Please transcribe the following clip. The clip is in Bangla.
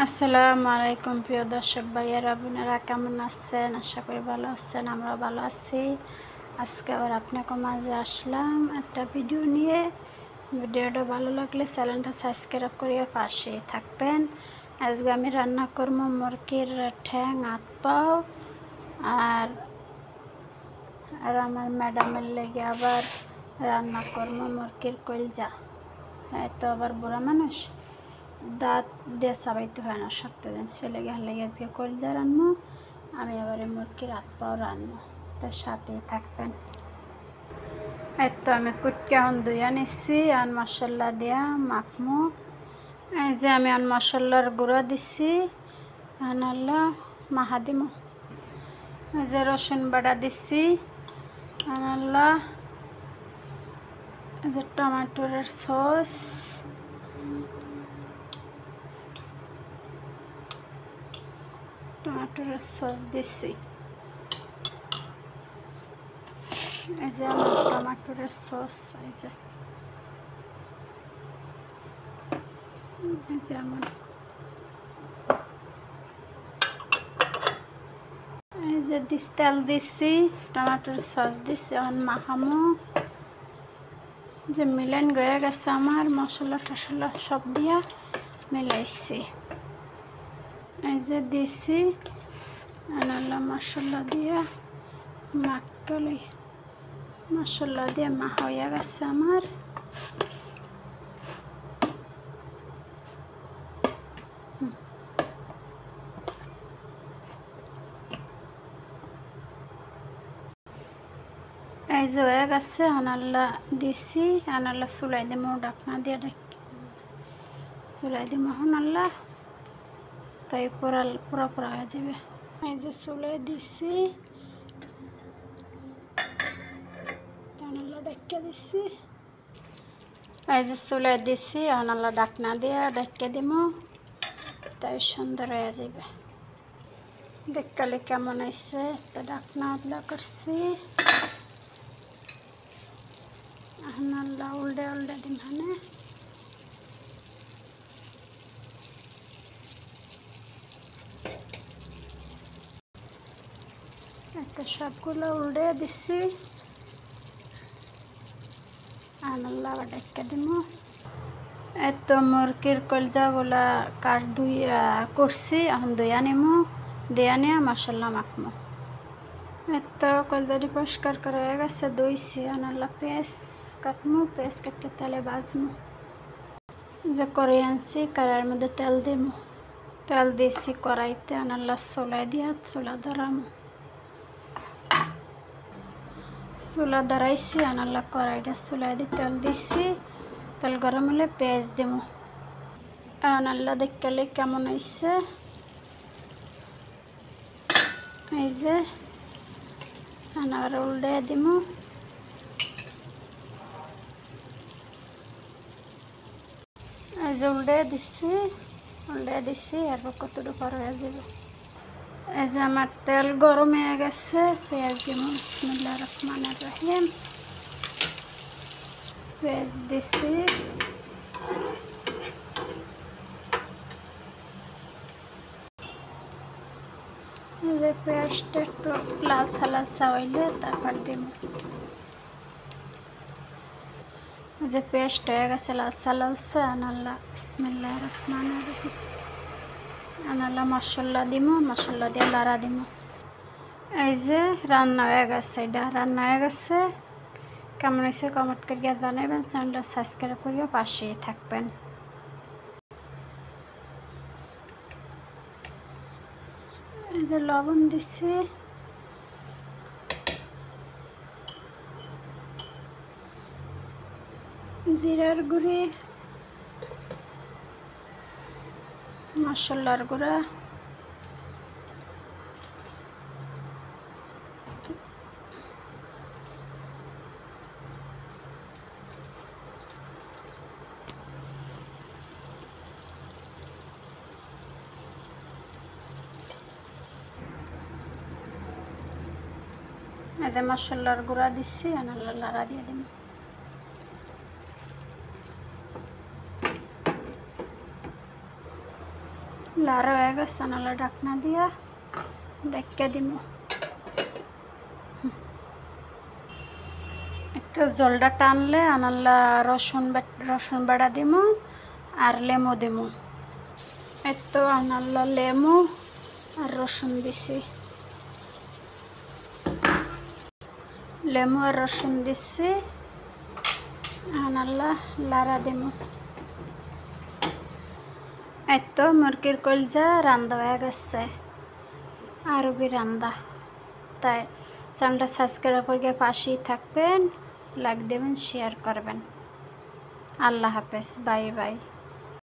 আসসালামু আলাইকুম প্রিয় দর্শক ভাইয়েরা বোনেরা, কেমন আছেন? আশা করি ভালো আছেন, আমরা ভালো আছি। আজকে আবার আপনাকে মাঝে আসলাম একটা ভিডিও নিয়ে। ভিডিওটা ভালো লাগলে চ্যানেলটা সাবস্ক্রাইব করিয়ে পাশেই থাকবেন। আজকে আমি রান্না করবো মুরগির ঠ্যাং, হাত পাও, আর আমার ম্যাডামের লেগে আবার রান্না করবো মুরগির কলজা। তো আবার বুড়া মানুষ, দাঁত দিয়ে চাবাইতে হয় না, শক্ত দেন, সে লেগে আজকে কলজা রান্না। আমি আবার এই মুরগির হাত পাও রান্না, তার সাথেই থাকবেন। এই তো আমি কুটকে ধুইয়া নিচ্ছি, আর মশলা দিয়া মাখমো। এই যে আমি মশলার গুঁড়া দিছি, আনাল্লা মাখা দিমো। এই যে রসুন বাটা দিচ্ছি, আনাল্লা। এই যে টমেটোর সস, টমেটোর সস দিচ্ছি। এই যে আমার টমেটোর সস, এই যে আমার এই যে তেল দিচ্ছি, টমেটোর সস দিচ্ছি, এখন মাখামো। যে মিলান গয়ে গেছে আমার, মশলা টশলা সব দিয়া মিলাইছি। এই যে দিছি, আনাল্লা মশলা দিয়া মাখলি, মশলা দিয়ে মাখা হয়ে গেছে আমার। এই যে হয়ে গেছে, আনাল্লা দিছি, আনাল্লা চুলাই দিমো, ডাকনা দিয়ে চুলাই দিমো আনাল্লা, তাই পুরা হয়ে যাবে। এই যে চুলাই দিছি, আনাল্লা ডাক্কা দিছি। এই যে চুলাই দিছি, আনাল্লা ডাকনা দিয়ে ডাক্কা দিমো, তাই সুন্দর হয়ে যাবে। দেখলে কেমন আইছে, তো ডাকনা উল্লা করছি, আনাল্লা উল্টে দিম হানে। একটা সবগুলো উল্টে দিচ্ছি, আনাল্লা আবার ডাক্কা দিমো। এত মুরগির কলজাগুলা করছি, এখন ধুইয়া নিমো, দিয়া নিয়ে মশলা মাখমো। এত কলজাটি পরিষ্কার করা হয়ে গেছে, ধুইছি, আনাল্লা পেঁয়াজ কাটমো, পেঁয়াজ কাটতে তেলে ভাজমো। যে কড়াই আনছি, কড়াইয়ের মধ্যে তেল দিমো, তেল দিয়েছি কড়াইতে, আনাল্লা চুলাই দিয়া চুলা ধরামো। চুলা ধরাইছি, আনাল্লা কড়াইটা চুলাই দিয়ে তেল দিচ্ছি, তেল গরম হলে পেঁয়াজ দেবো। আনাল্লা দেখলে কেমন হয়েছে, এই যে আনার উল্টে দিমু। এই যে উল্টে দিচ্ছি, এরপর কতটুকু পর হয়ে যাবে। এই যে আমার তেল গরম হয়ে গেছে, পেঁয়াজ দিব, বিসমিল্লাহির রহমানির রহিম। পেঁয়াজ দিচ্ছি, এই যে পেঁয়াজটা একটু লালচা হইলে তারপর দিব। যে পেস্ট হয়ে গেছে লালচা, আনাল্লা বিসমিল্লাহির রহমানির রহিম, আনাল্লা মশলা দিব, মশলা দিয়ে লাড়া দিব। এই যে রান্না হয়ে গেছে, এটা রান্না হয়ে গেছে। কেমন হয়েছে কমেন্ট করিয়া জানাবেন, চ্যানেলটা সাবস্ক্রাইব করিয়া পাশেই থাকবেন। এই যে লবণ দিচ্ছি, জিরার গুঁড়ি, মশলার গুঁড়া, এতে মশলার গুঁড়া দিচ্ছি, আনাল্লা লাড়া দিয়ে দিব। লাড়া হয়ে গেছে, নাহলে ঢাকনা দিয়া ঢেকে দিব। একটু জলটা টানলে আনাল্লা রসুন বাটা দিব আর লেমু দিব। এত আনাল্লা লেমু আর রসুন দিছি, লেমু আর রসুন দিচ্ছি। আনাল্লা লাড়া দিব। এত মুরগির কলজা রান্দা হয়ে গেছে, আরও বি রান্দা। তাই চ্যানেলটা সাবস্ক্রাইব করে পাশেই থাকবেন, লাইক দেবেন, শেয়ার করবেন। আল্লাহ হাফেজ, বাই বাই।